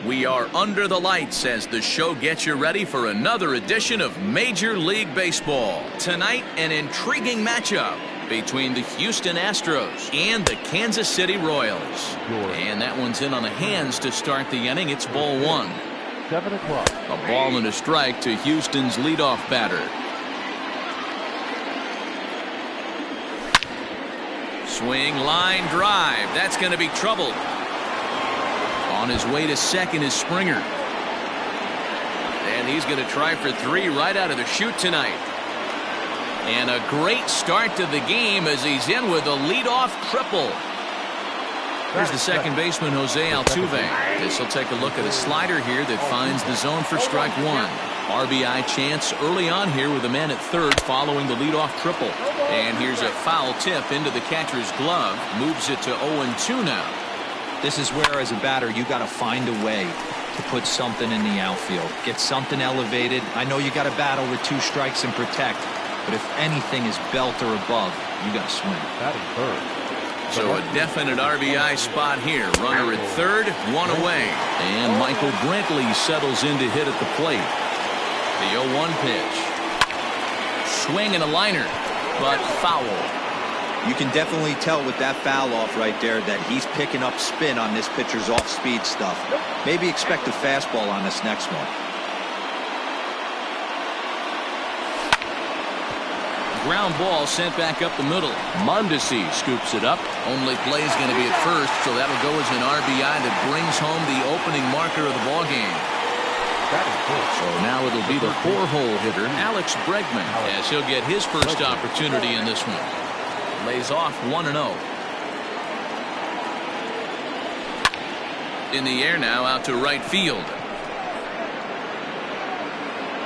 We are under the lights as the show gets you ready for another edition of Major League Baseball. Tonight, an intriguing matchup between the Houston Astros and the Kansas City Royals. And that one's in on the hands to start the inning. It's ball one. 7 o'clock. A ball and a strike to Houston's leadoff batter. Swing, line, drive. That's going to be trouble. On his way to second is Springer. And he's going to try for three right out of the chute tonight. And a great start to the game as he's in with a leadoff triple. Here's the second baseman, Jose Altuve. This will take a look at a slider here that finds the zone for strike one. RBI chance early on here with a man at third following the leadoff triple. And here's a foul tip into the catcher's glove. Moves it to 0-2 now. This is where, as a batter, you got to find a way to put something in the outfield. Get something elevated. I know you got to battle with two strikes and protect, but if anything is belt or above, you got to swing. Batting third. So a definite RBI spot here. Runner at third, one away. And Michael Brantley settles in to hit at the plate. The 0-1 pitch. Swing and a liner, but foul. You can definitely tell with that foul off right there that he's picking up spin on this pitcher's off-speed stuff. Maybe expect a fastball on this next one. Ground ball sent back up the middle. Mondesi scoops it up. Only play is going to be at first, so that'll go as an RBI that brings home the opening marker of the ballgame. So now it'll be the four-hole hitter, Alex Bregman, as he'll get his first opportunity in this one. Lays off 1-0. In the air now, out to right field.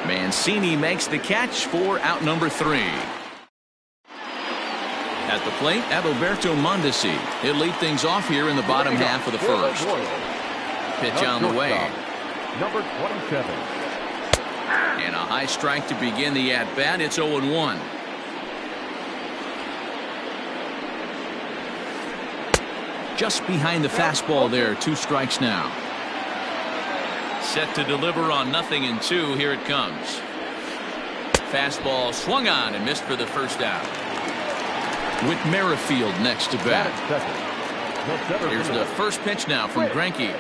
Mancini makes the catch for out number 3. At the plate, Adalberto Mondesi. He'll lead things off here in the bottom half of the first. Pitch on the way. Number 27. And a high strike to begin the at-bat. It's 0-1. Just behind the fastball there. 2 strikes now. Set to deliver on 0-2. Here it comes. Fastball swung on and missed for the first out. With Merrifield next to bat. Here's the first pitch now from Greinke.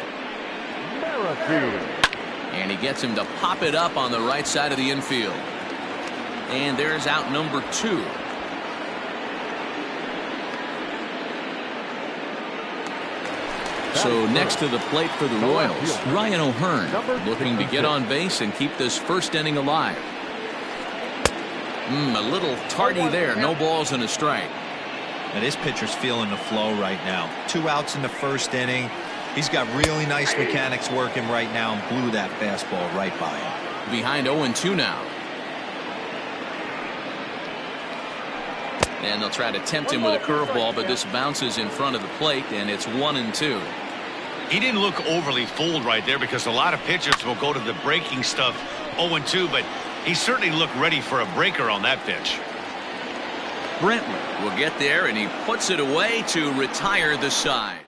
And he gets him to pop it up on the right side of the infield. And there's out number 2. So next to the plate for the Royals, Ryan O'Hearn looking to get on base and keep this first inning alive. A little tardy there. No balls and a strike. Now this pitcher's feeling the flow right now. 2 outs in the first inning. He's got really nice mechanics working right now and blew that fastball right by him. Behind 0-2 now. And they'll try to tempt him with a curveball, but this bounces in front of the plate, and it's 1-2. He didn't look overly fooled right there because a lot of pitchers will go to the breaking stuff 0-2, but he certainly looked ready for a breaker on that pitch. Brantley will get there, and he puts it away to retire the side.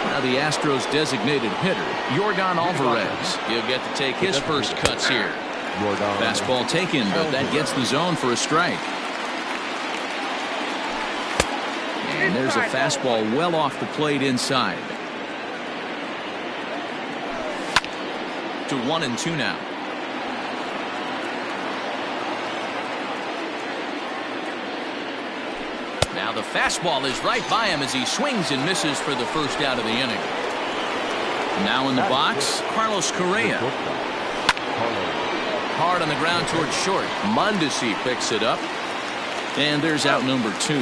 Now the Astros designated hitter, Yordan Alvarez. He'll get to take his first cuts here. Fastball taken, but that gets the zone for a strike. And there's a fastball well off the plate inside. To 1-2 now. Now the fastball is right by him as he swings and misses for the first out of the inning. Now in the box, Carlos Correa. Hard on the ground towards short. Mondesi picks it up. And there's out number 2.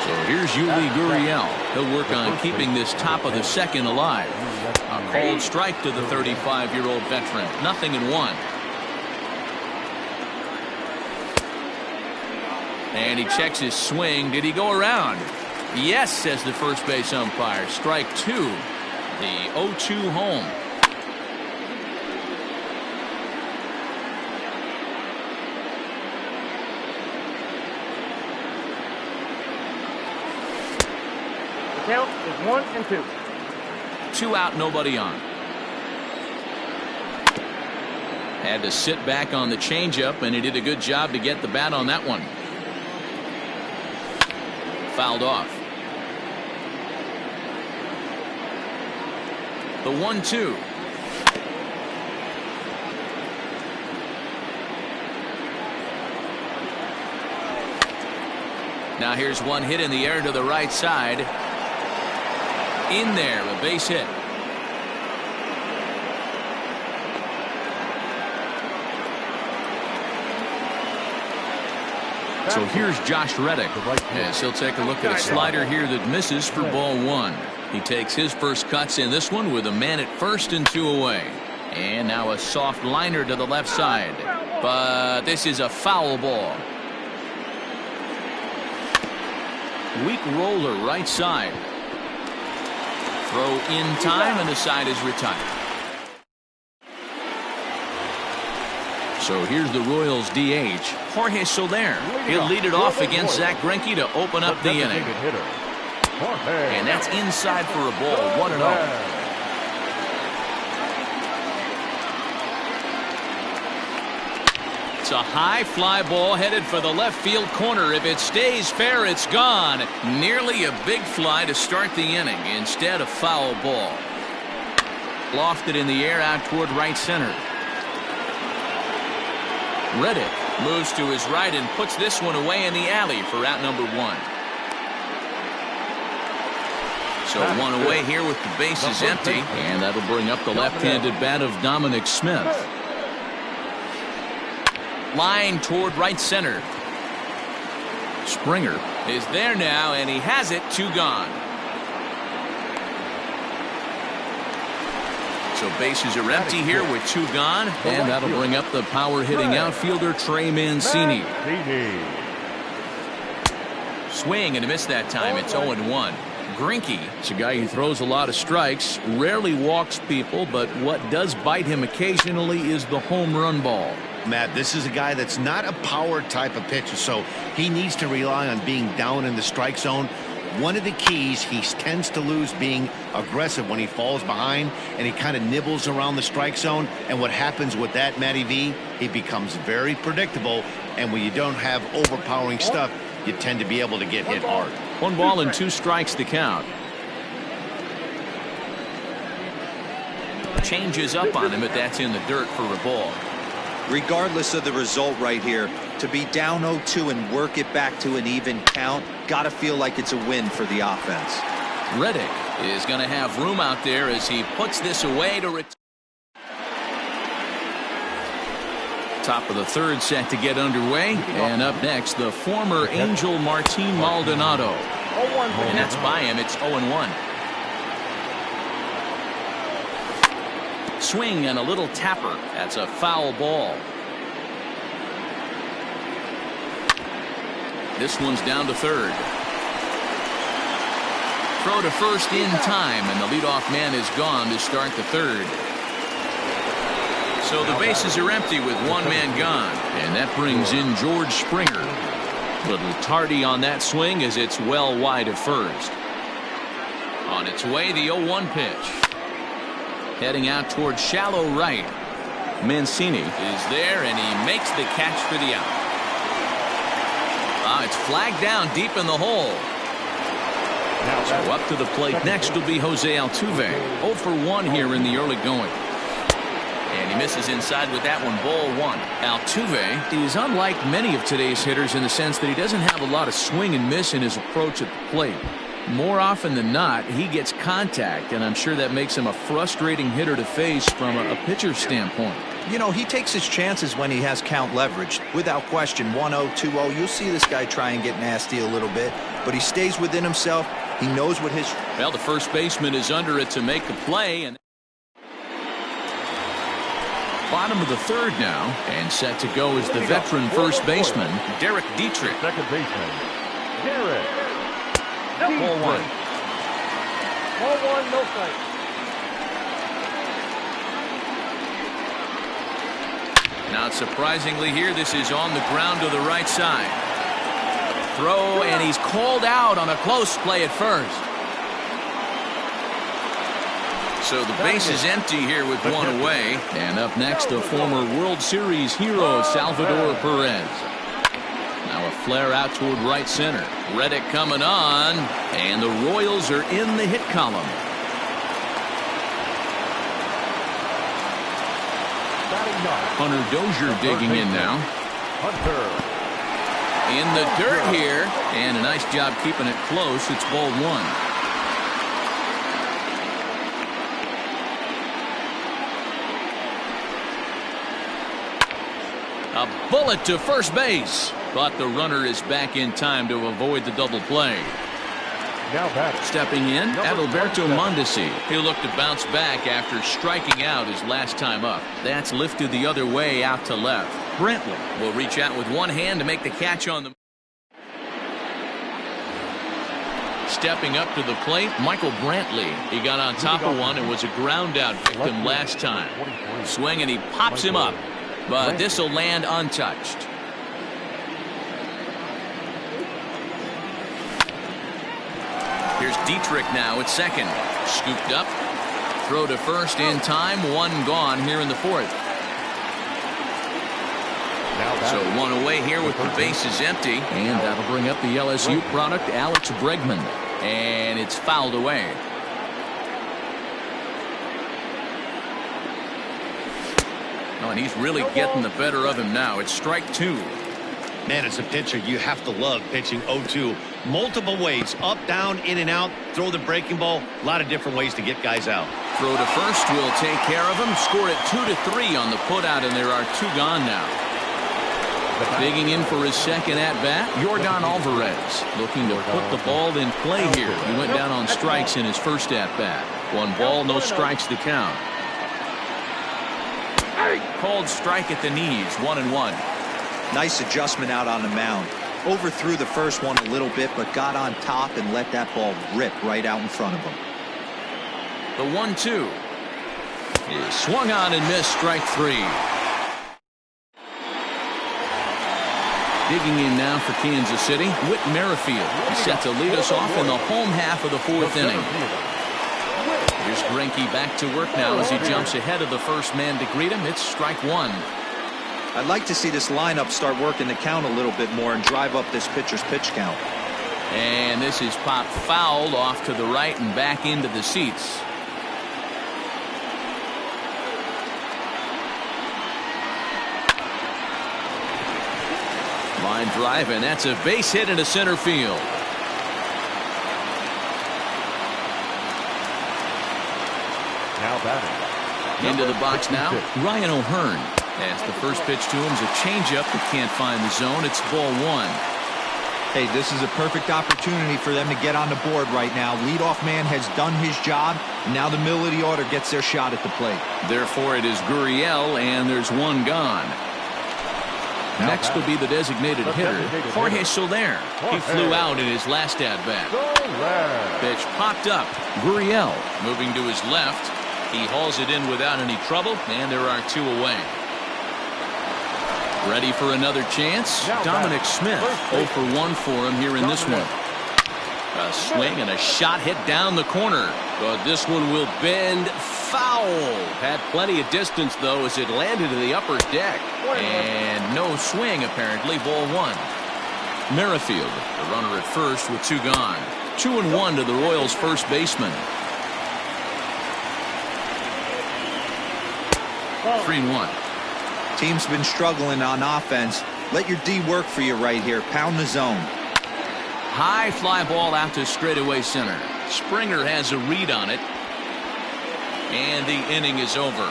So here's Yuli Gurriel. He'll work on keeping this top of the second alive. A called strike to the 35-year-old veteran. 0-1. And he checks his swing. Did he go around? Yes, says the first base umpire. Strike 2. The 0-2 home. count is 1-2. 2 out, nobody on. Had to sit back on the changeup, and he did a good job to get the bat on that one. Fouled off. The 1-2. Now here's one hit in the air to the right side. In there, a base hit. So here's Josh Reddick as he'll take a look at a slider here that misses for ball 1. He takes his first cuts in this one with a man at first and 2 away. And now a soft liner to the left side. But this is a foul ball. Weak roller right side. Throw in time and the side is retired. So here's the Royals DH, Jorge Soler. He'll lead it off against Zach Greinke to open up the inning. And that's inside for a ball, 1-0. It's a high fly ball headed for the left field corner. If it stays fair, it's gone. Nearly a big fly to start the inning. Instead, a foul ball. Lofted in the air out toward right center. Reddick moves to his right and puts this one away in the alley for out number 1. So 1 away here with the bases empty, and that'll bring up the left-handed bat of Dominic Smith. Line toward right center. Springer is there now, and he has it. 2 gone. So bases are empty here with 2 gone, and that'll bring up the power-hitting outfielder Trey Mancini. Swing and a miss that time. It's 0-1. Greinke is a guy who throws a lot of strikes, rarely walks people, but what does bite him occasionally is the home run ball. Matt, this is a guy that's not a power type of pitcher, so he needs to rely on being down in the strike zone. One of the keys, he tends to lose being aggressive when he falls behind, and he kind of nibbles around the strike zone. And what happens with that, Matty V, he becomes very predictable, and when you don't have overpowering stuff, you tend to be able to get hit hard. 1 ball and 2 strikes to count. Changes up on him, but that's in the dirt for a ball. Regardless of the result right here, to be down 0-2 and work it back to an even count, gotta feel like it's a win for the offense. Reddick is going to have room out there as he puts this away to top of the 3rd set to get underway, and up next the former Angel Martin Maldonado, and that's by him. It's 0-1. Swing and a little tapper. That's a foul ball. This one's down to 3rd. Throw to first in time, and the leadoff man is gone to start the 3rd. So the bases are empty with 1 man gone, and that brings in George Springer. Little tardy on that swing as it's well wide of first. On its way, the 0-1 pitch. Heading out towards shallow right. Mancini is there, and he makes the catch for the out. It's flagged down deep in the hole. So up to the plate next will be Jose Altuve. 0 for 1 here in the early going. And he misses inside with that one, ball 1. Altuve is unlike many of today's hitters in the sense that he doesn't have a lot of swing and miss in his approach at the plate. More often than not, he gets contact, and I'm sure that makes him a frustrating hitter to face from a pitcher's standpoint. You know, he takes his chances when he has count leverage. Without question, 1-0, 2-0, you'll see this guy try and get nasty a little bit, but he stays within himself. He knows what his... Well, the first baseman is under it to make a play, and bottom of the 3rd now, and set to go is the veteran first baseman, Derek Dietrich. Second baseman, Derek. Ball 1. Ball 1, no strike. Now, surprisingly here, this is on the ground to the right side. Throw, and he's called out on a close play at first. So the base is empty here with one away. And up next, the former World Series hero, Salvador Perez. Now a flare out toward right center. Reddick coming on. And the Royals are in the hit column. Hunter Dozier digging in now. In the dirt here. And a nice job keeping it close. It's ball one. A bullet to first base. But the runner is back in time to avoid the double play. Stepping in, Adalberto Mondesi. He'll look to bounce back after striking out his last time up. That's lifted the other way out to left. Brantley will reach out with one hand to make the catch on the. Stepping up to the plate, Michael Brantley. He got on top of one and was a ground out victim last time. Swing and he pops him up. But this will land untouched. Here's Dietrich now at second. Scooped up. Throw to first in time. One gone here in the fourth. So one away here with the bases empty. And that'll bring up the LSU product, Alex Bregman. And it's fouled away. Oh, and he's really getting the better of him now. It's strike two. Man, as a pitcher, you have to love pitching 0-2. Multiple ways, up, down, in and out, throw the breaking ball. A lot of different ways to get guys out. Throw to first will take care of him. Score it 2-3 on the putout, and there are two gone now. Digging in for his second at-bat, Yordan Alvarez. Looking to put the ball in play here. He went down on strikes in his first at-bat. One ball, no strikes to count. Called strike at the knees, 1-1. Nice adjustment out on the mound. Overthrew the first one a little bit, but got on top and let that ball rip right out in front of him. The 1-2 is swung on and missed, strike three. Digging in now for Kansas City, Whit Merrifield. He's set to lead us off in the home half of the fourth inning. Here's Greinke back to work now as he jumps ahead of the first man to greet him. It's strike one. I'd like to see this lineup start working the count a little bit more and drive up this pitcher's pitch count. And this is popped foul off to the right and back into the seats. Line drive, and that's a base hit into center field. Now batting. Into the box now, Ryan O'Hearn. As the first pitch to him is a changeup that can't find the zone. It's ball one. Hey, this is a perfect opportunity for them to get on the board right now. Leadoff man has done his job. Now the middle of the order gets their shot at the plate. Therefore, it is Gurriel, and there's one gone. Next will be the designated hitter, Jorge Soler. He flew out in his last at-bat. Pitch popped up. Gurriel moving to his left. He hauls it in without any trouble, and there are two away. Ready for another chance? Dominic Smith, 0 for 1 for him here in this one. A swing and a shot hit down the corner. But this one will bend foul. Had plenty of distance, though, as it landed in the upper deck. And no swing, apparently. Ball one. Merrifield, the runner at first with two gone. 2-1 to the Royals' first baseman. 3-1. Team's been struggling on offense. Let your D work for you right here. Pound the zone. High fly ball out to straightaway center. Springer has a read on it. And the inning is over.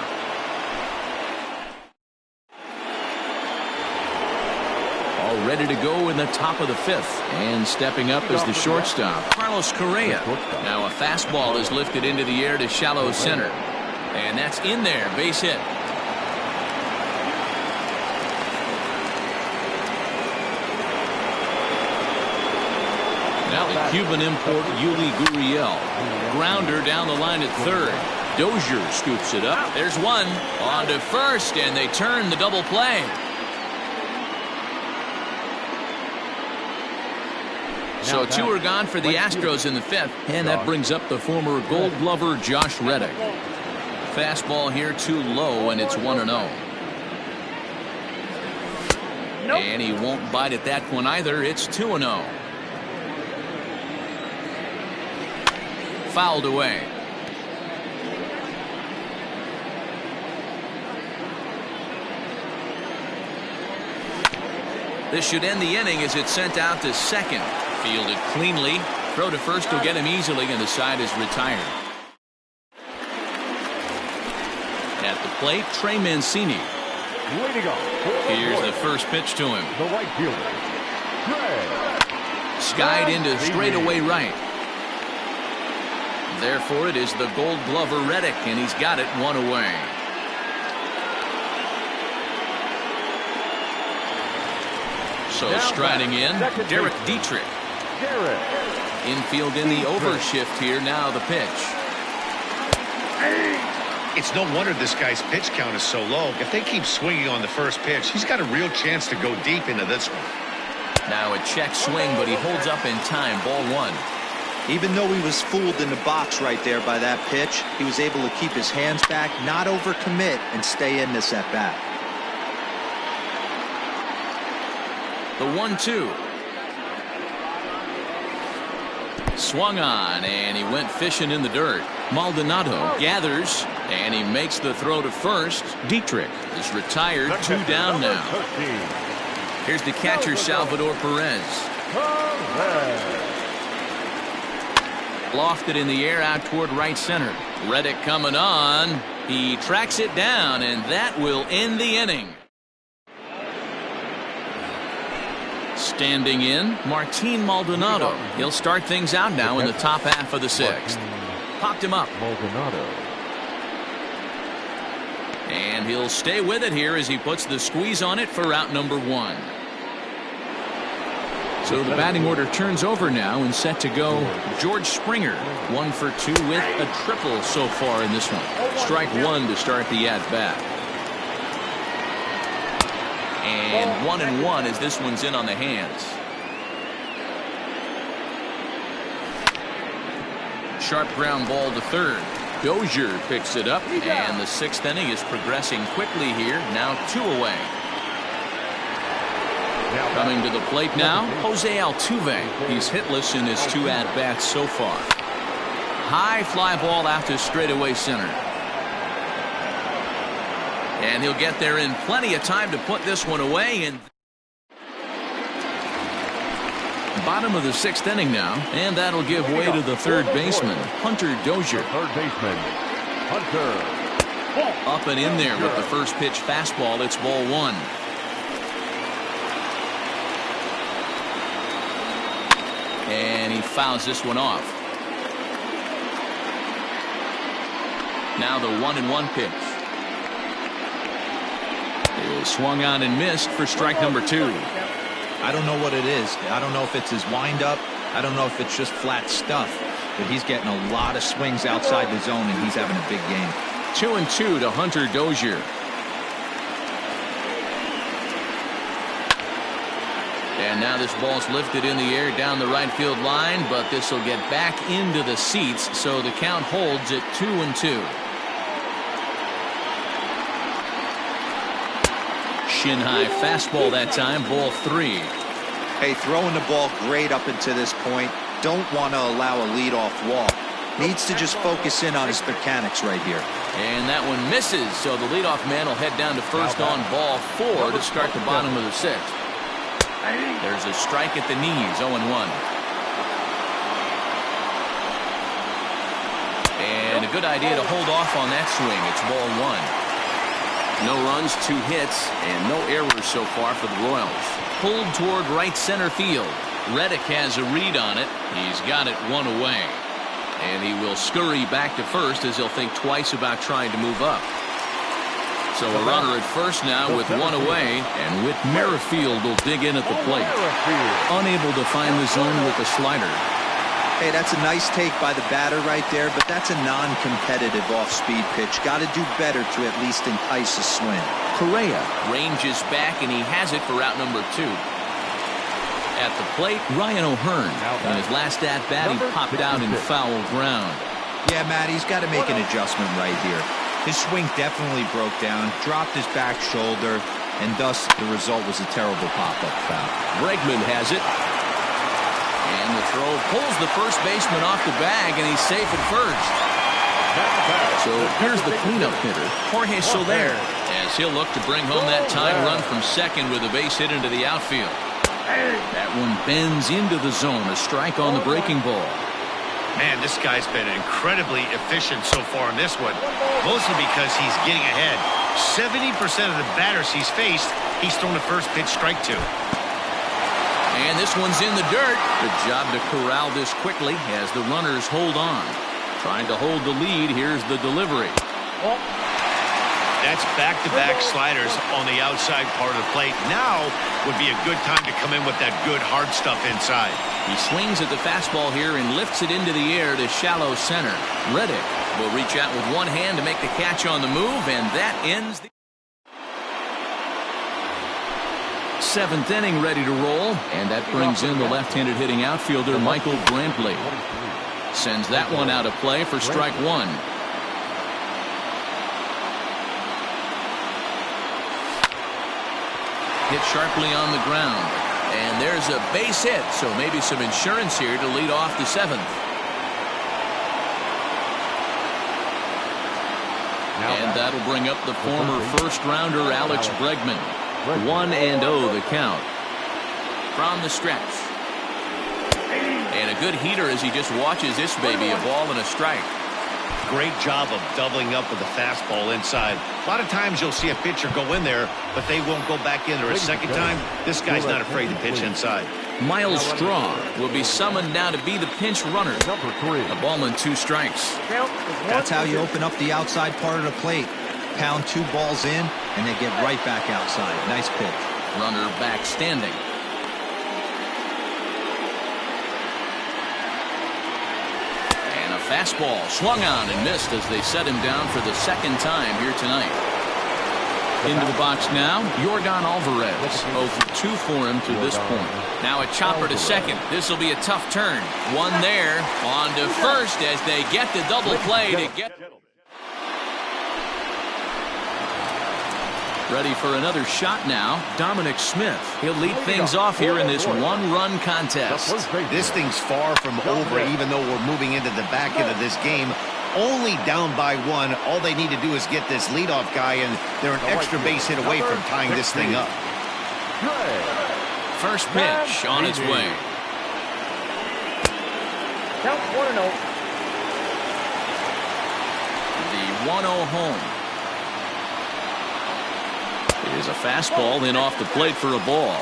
All ready to go in the top of the fifth. And stepping up is the shortstop, Carlos Correa. Now a fastball is lifted into the air to shallow center. And that's in there. Base hit. Now the Cuban import Yuli Gurriel. Grounder down the line at third. Dozier scoops it up. There's one on to first, and they turn the double play. So two are gone for the Astros in the fifth, and that brings up the former Gold Glover Josh Reddick. Fastball here too low, and it's 1-0. And he won't bite at that one either. It's 2-0. Fouled away. This should end the inning as it's sent out to second. Fielded cleanly. Throw to first will get him easily, and the side is retired. At the plate, Trey Mancini. Here's the first pitch to him. The right fielder, Skied into straightaway right. Therefore, it is the Gold Glover Reddick, and he's got it one away. So striding in, Derek Dietrich. Infield in the overshift here. Now the pitch. It's no wonder this guy's pitch count is so low. If they keep swinging on the first pitch, he's got a real chance to go deep into this one. Now a check swing, but he holds up in time. Ball one. Even though he was fooled in the box right there by that pitch, he was able to keep his hands back, not overcommit, and stay in this at bat. The 1-2. Swung on, and he went fishing in the dirt. Maldonado gathers, and he makes the throw to first. Dietrich is retired. Two down now. Here's the catcher, Salvador Perez. Lofted in the air out toward right center. Reddick coming on. He tracks it down, and that will end the inning. Standing in, Martin Maldonado. He'll start things out now in the top half of the sixth. Popped him up. And he'll stay with it here as he puts the squeeze on it for out number one. So the batting order turns over now and set to go. George Springer, 1 for 2 with a triple so far in this one. Strike one to start the at-bat. And 1-1 as this one's in on the hands. Sharp ground ball to third. Dozier picks it up, and the sixth inning is progressing quickly here. Now 2 away. Coming to the plate now, Jose Altuve. He's hitless in his 2 at-bats so far. High fly ball out to straightaway center. And he'll get there in plenty of time to put this one away. And bottom of the sixth inning now, and that'll give way to the third baseman, Hunter Dozier. Up and in there with the first pitch fastball. It's ball one. And he fouls this one off. Now the 1-1 pitch. It swung on and missed for strike number 2. I don't know what it is. I don't know if it's his windup. I don't know if it's just flat stuff. But he's getting a lot of swings outside the zone, and he's having a big game. 2-2 to Hunter Dozier. And now this ball's lifted in the air down the right field line, but this will get back into the seats, so the count holds at 2-2. Shin high fastball that time, ball 3. Hey, throwing the ball great up until this point. Don't want to allow a leadoff walk. Needs to just focus in on his mechanics right here. And that one misses, so the leadoff man will head down to first on ball 4 to start the bottom of the sixth. There's a strike at the knees, 0-1. And a good idea to hold off on that swing. It's ball 1. No runs, 2 hits, and no errors so far for the Royals. Pulled toward right center field. Reddick has a read on it. He's got it 1 away. And he will scurry back to first as he'll think twice about trying to move up. So a runner at first now with 1 away, and Whit Merrifield will dig in at the plate. Unable to find the zone with the slider. Hey, that's a nice take by the batter right there, but that's a non-competitive off-speed pitch. Got to do better to at least entice a swing. Correa ranges back, and he has it for out number 2. At the plate, Ryan O'Hearn. In his last at-bat, he popped out in foul ground. Yeah, Matt, he's got to make an adjustment right here. His swing definitely broke down, dropped his back shoulder, and thus the result was a terrible pop-up foul. Bregman has it. And the throw pulls the first baseman off the bag, and he's safe at first. So here's the cleanup hitter, Jorge Soler, as he'll look to bring home that tying run from second with a base hit into the outfield. That one bends into the zone, a strike on the breaking ball. Man, this guy's been incredibly efficient so far in this one, mostly because he's getting ahead. 70% of the batters he's faced, he's thrown the first pitch strike to. And this one's in the dirt. Good job to corral this quickly as the runners hold on. Trying to hold the lead. Here's the delivery. That's back-to-back sliders on the outside part of the plate. Now would be a good time to come in with that good hard stuff inside. He swings at the fastball here and lifts it into the air to shallow center. Reddick will reach out with one hand to make the catch on the move, and that ends the seventh inning, ready to roll, and that brings in the left-handed hitting outfielder Michael Brantley. Sends that one out of play for strike one. Hit sharply on the ground, and there's a base hit, so maybe some insurance here to lead off the seventh. And that'll bring up the former first-rounder Alex Bregman. 1-0 the count. From the stretch. And a good heater as he just watches this baby, a ball and a strike. Great job of doubling up with the fastball inside. A lot of times you'll see a pitcher go in there, but they won't go back in there a second time. This guy's not afraid to pitch inside. Miles Straw will be summoned now to be the pinch runner. A ball and 2 strikes. That's how you open up the outside part of the plate. Pound 2 balls in, and they get right back outside. Nice pitch. Runner back standing. And a fastball swung on and missed as they set him down for the second time here tonight. Into the box now, Yordan Alvarez. 0 for 2 for him to this point. Now a chopper to second. This will be a tough turn. One there, on to first as they get the double play to get. Ready for another shot now, Dominic Smith. He'll lead things off here in this one-run contest. This thing's far from over, even though we're moving into the back end of this game. Only down by 1. All they need to do is get this leadoff guy, and they're an extra base hit away from tying this thing up. First pitch on its way. Count 1-0. The 1-0 home. It is a fastball, then off the plate for a ball.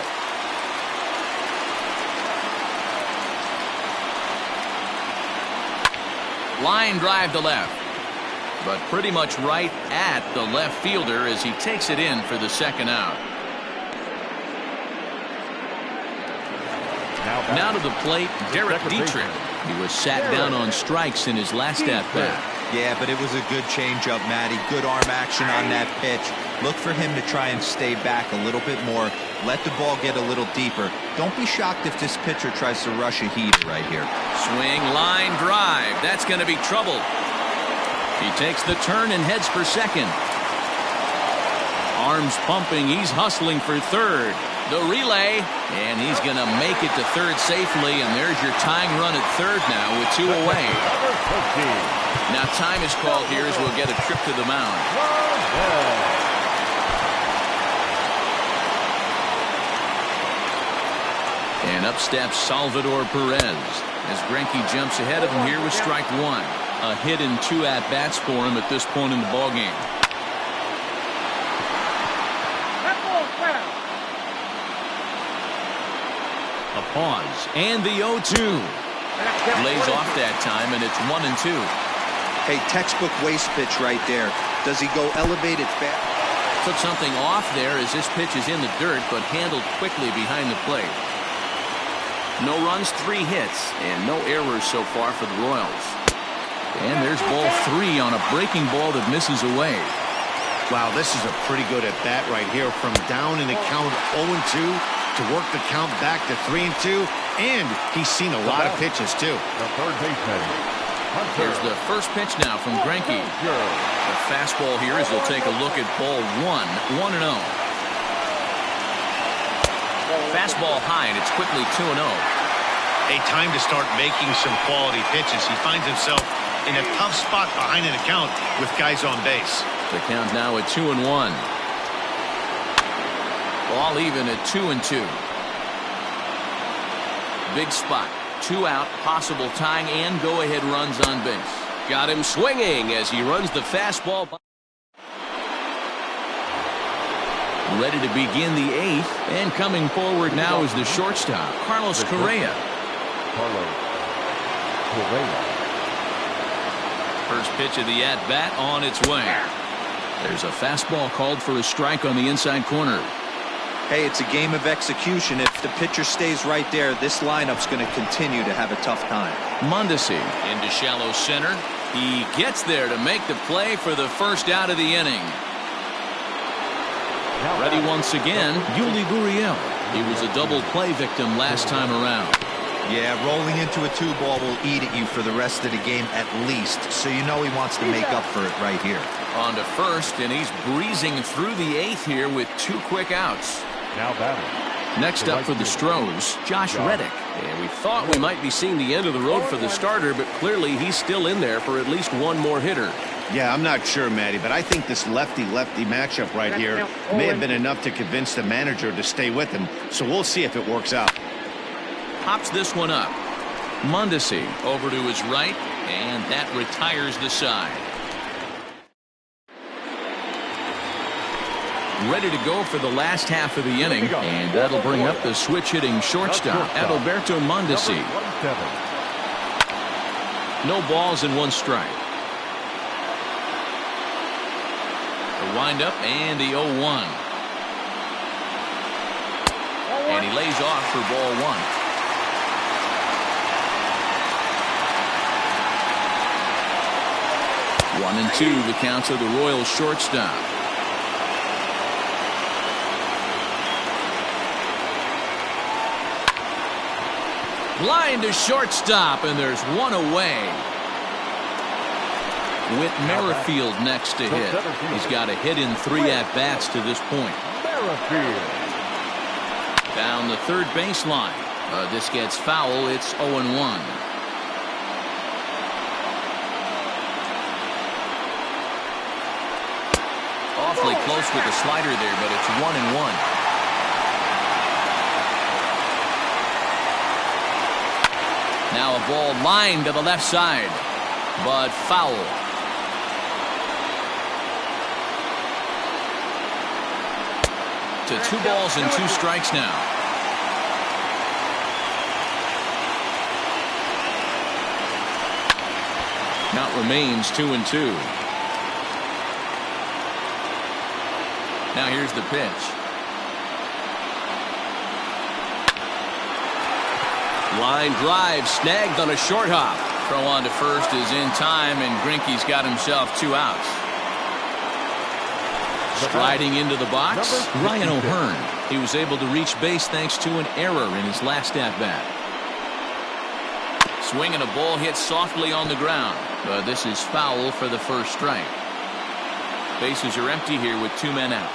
Line drive to left, but pretty much right at the left fielder as he takes it in for the second out. Now to the plate, Derek Dietrich. He was sat down on strikes in his last at-bat. Yeah, but it was a good changeup, Matty. Good arm action on that pitch. Look for him to try and stay back a little bit more. Let the ball get a little deeper. Don't be shocked if this pitcher tries to rush a heater right here. Swing, line drive. That's going to be trouble. He takes the turn and heads for second. Arms pumping. He's hustling for third. The relay, and he's going to make it to third safely, and there's your tying run at third now with 2 away. Now time is called here as we'll get a trip to the mound. And up steps Salvador Perez as Greinke jumps ahead of him here with strike 1. A hit and 2 at-bats for him at this point in the ballgame. A pause, and the 0-2. Lays off that time, and it's 1-2. Hey, textbook waste pitch right there. Does he go elevated fast? Took something off there as this pitch is in the dirt, but handled quickly behind the plate. No runs, 3 hits, and no errors so far for the Royals. And there's ball 3 on a breaking ball that misses away. Wow, this is a pretty good at-bat right here. From down in the count 0-2, to work the count back to 3-2, and he's seen a lot of pitches, too. The third baseman. Here's the first pitch now from Greinke. The fastball here as he'll take a look at ball 1, 1-0. Fastball high, and it's quickly 2-0. A time to start making some quality pitches. He finds himself in a tough spot behind an account with guys on base. The count now at 2-1. Ball even at 2-2. Big spot. 2 out, possible tying and go-ahead runs on base. Got him swinging as he runs the fastball. Ready to begin the 8th, and coming forward now is the shortstop, Carlos Correa. First pitch of the at-bat on its way. There's a fastball called for a strike on the inside corner. Hey, it's a game of execution. If the pitcher stays right there, this lineup's going to continue to have a tough time. Mondesi into shallow center. He gets there to make the play for the first out of the inning. Ready once again, Yuli Gurriel. He was a double play victim last time around. Yeah, rolling into a 2-ball will eat at you for the rest of the game at least, so you know he wants to make up for it right here. On to first, and he's breezing through the 8th here with 2 quick outs. Now batting. Next up for the Stros, Josh Reddick. And we thought we might be seeing the end of the road for the starter, but clearly he's still in there for at least one more hitter. Yeah, I'm not sure, Matty, but I think this lefty-lefty matchup right here may have been enough to convince the manager to stay with him, so we'll see if it works out. Pops this one up. Mondesi over to his right, and that retires the side. Ready to go for the last half of the inning, and that'll bring up the switch-hitting shortstop, Adalberto Mondesi. No balls and 1 strike. The windup and the 0-1. And he lays off for ball 1. One and 2, the count of the Royals shortstop. Line to shortstop, and there's 1 away. Whit Merrifield next to hit. He's got a hit in 3 at-bats to this point. Down the third baseline. This gets foul. It's 0-1. Awfully close with the slider there, but it's 1-1. Now a ball lined to the left side, but foul. To 2 balls and 2 strikes now. Count remains 2-2. Now here's the pitch. Line drive snagged on a short hop. Throw on to first is in time, and Greinke's got himself 2 outs. Striding into the box, Ryan O'Hearn. He was able to reach base thanks to an error in his last at-bat. Swing and a ball hit softly on the ground, but this is foul for the first strike. Bases are empty here with 2 men out.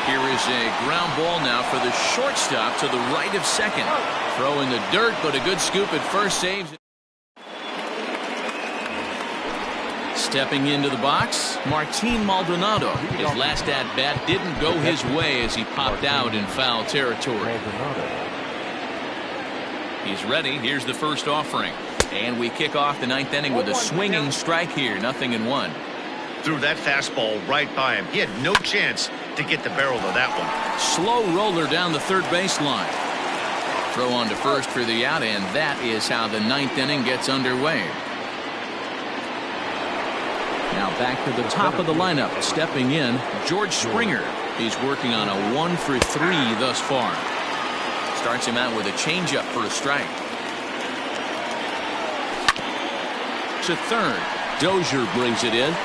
Here is a ground ball now for the shortstop to the right of second. Throw in the dirt, but a good scoop at first saves it. Stepping into the box, Martin Maldonado. His last at-bat didn't go his way as he popped out in foul territory. He's ready. Here's the first offering. And we kick off the 9th inning with a swinging strike here. 0-1. Threw that fastball right by him. He had no chance to get the barrel of that one. Slow roller down the third baseline. Throw on to first for the out, and that is how the 9th inning gets underway. Now back to the top of the lineup. Stepping in, George Springer. He's working on a 1 for 3 thus far. Starts him out with a changeup for a strike. To third. Dozier brings it in.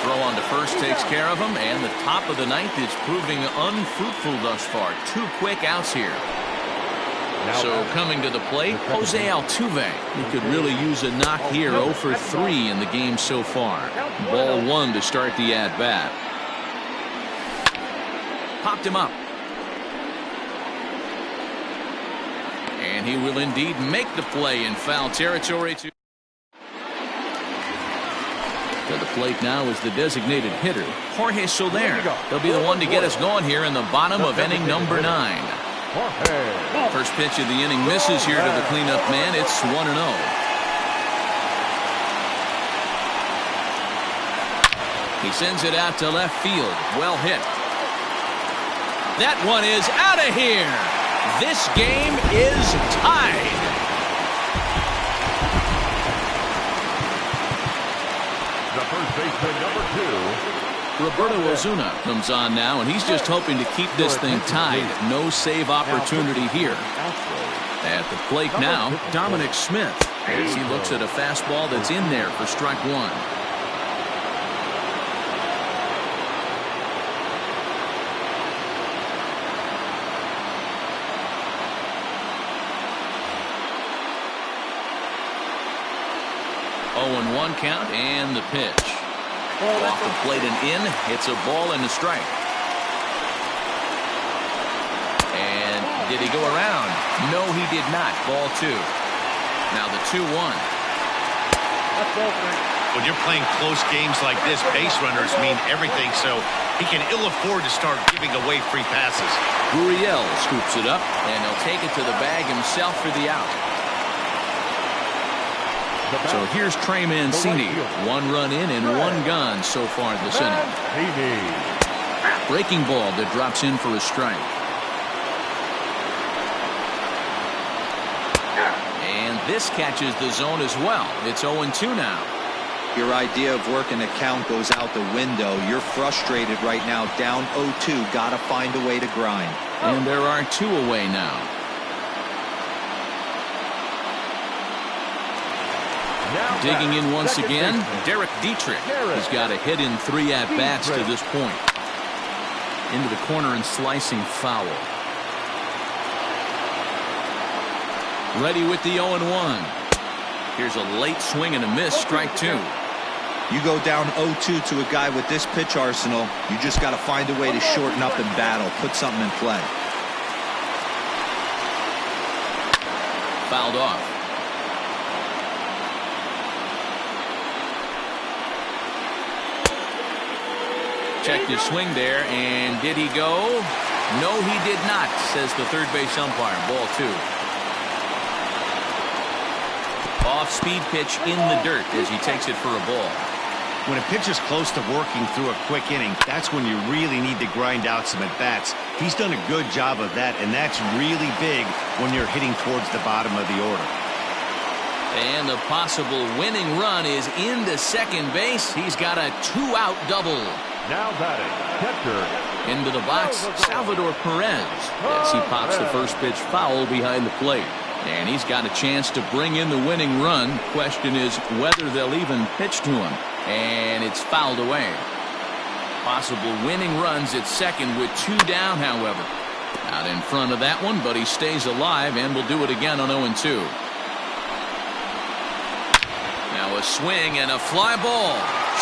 throw on to first takes care of him, and the top of the ninth is proving unfruitful thus far. 2 quick outs here. So coming to the plate, Jose Altuve. He could really use a knock here. 0 for 3 in the game so far. Ball 1 to start the at-bat. Popped him up. And he will indeed make the play in foul territory. To the plate now is the designated hitter, Jorge Soler. He'll be the one to get us going here in the bottom of inning number 9. First pitch of the inning misses here to the cleanup man. It's 1-0. He sends it out to left field. Well hit. That one is out of here. This game is tied. The first baseman, number 2. Roberto Ozuna comes on now, and he's just hoping to keep this thing tied. No save opportunity here. At the plate now, Dominic Smith, as he looks at a fastball that's in there for strike 1. Oh, 1 count, and the pitch. Off the plate and in. It's a ball and a strike. And did he go around? No, he did not. Ball 2. Now the 2-1. When you're playing close games like this, base runners mean everything, so he can ill afford to start giving away free passes. Gurriel scoops it up, and he'll take it to the bag himself for the out. So here's Trey Mancini. 1 run in and 1 gone so far this inning. Breaking ball that drops in for a strike. And this catches the zone as well. It's 0-2 now. Your idea of working a count goes out the window. You're frustrated right now, down 0-2. Gotta find a way to grind. And there are 2 away now. Digging in once again, Derek Dietrich. He's got a hit in 3 at-bats to this point. Into the corner and slicing foul. Ready with the 0-1. Here's a late swing and a miss, strike 2. You go down 0-2 to a guy with this pitch arsenal, you just got to find a way to shorten up and battle, put something in play. Fouled off. Checked his swing there, and did he go? No, he did not, says the third base umpire. Ball 2. Off-speed pitch in the dirt as he takes it for a ball. When a pitch is close to working through a quick inning, that's when you really need to grind out some at-bats. He's done a good job of that, and that's really big when you're hitting towards the bottom of the order. And the possible winning run is into second base. He's got a 2-out double. Now batting, catcher. Into the box, Salvador Perez, as he pops the first pitch foul behind the plate. And he's got a chance to bring in the winning run. Question is whether they'll even pitch to him. And it's fouled away. Possible winning runs at second with 2 down, however. Out in front of that one, but he stays alive and will do it again on 0-2. Now a swing and a fly ball.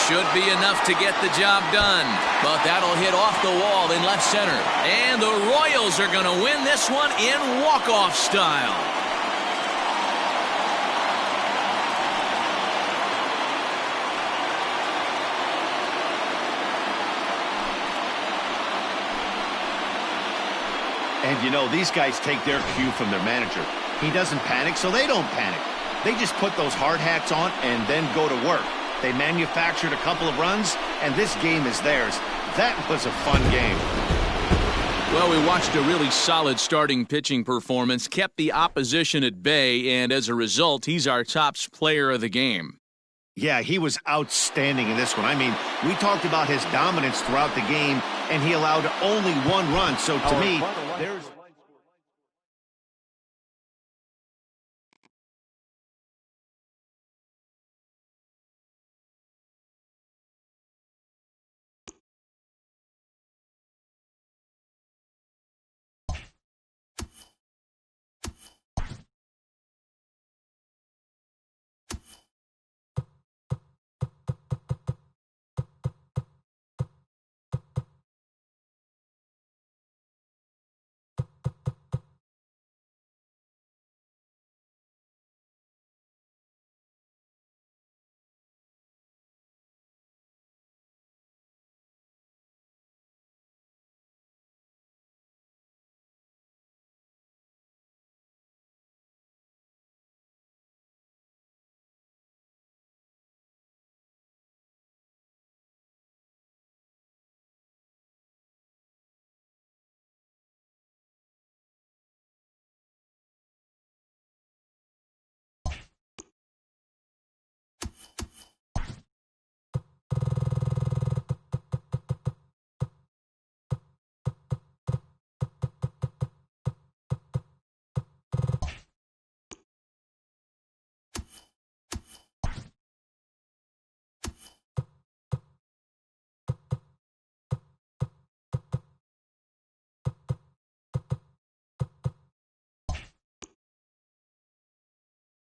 Should be enough to get the job done. But that'll hit off the wall in left center. And the Royals are going to win this one in walk-off style. And you know, these guys take their cue from their manager. He doesn't panic, so they don't panic. They just put those hard hats on and then go to work. They manufactured a couple of runs, and this game is theirs. That was a fun game. Well, we watched a really solid starting pitching performance, kept the opposition at bay, and as a result, he's our top player of the game. Yeah, he was outstanding in this one. I mean, we talked about his dominance throughout the game, and he allowed only 1 run. So to me, there's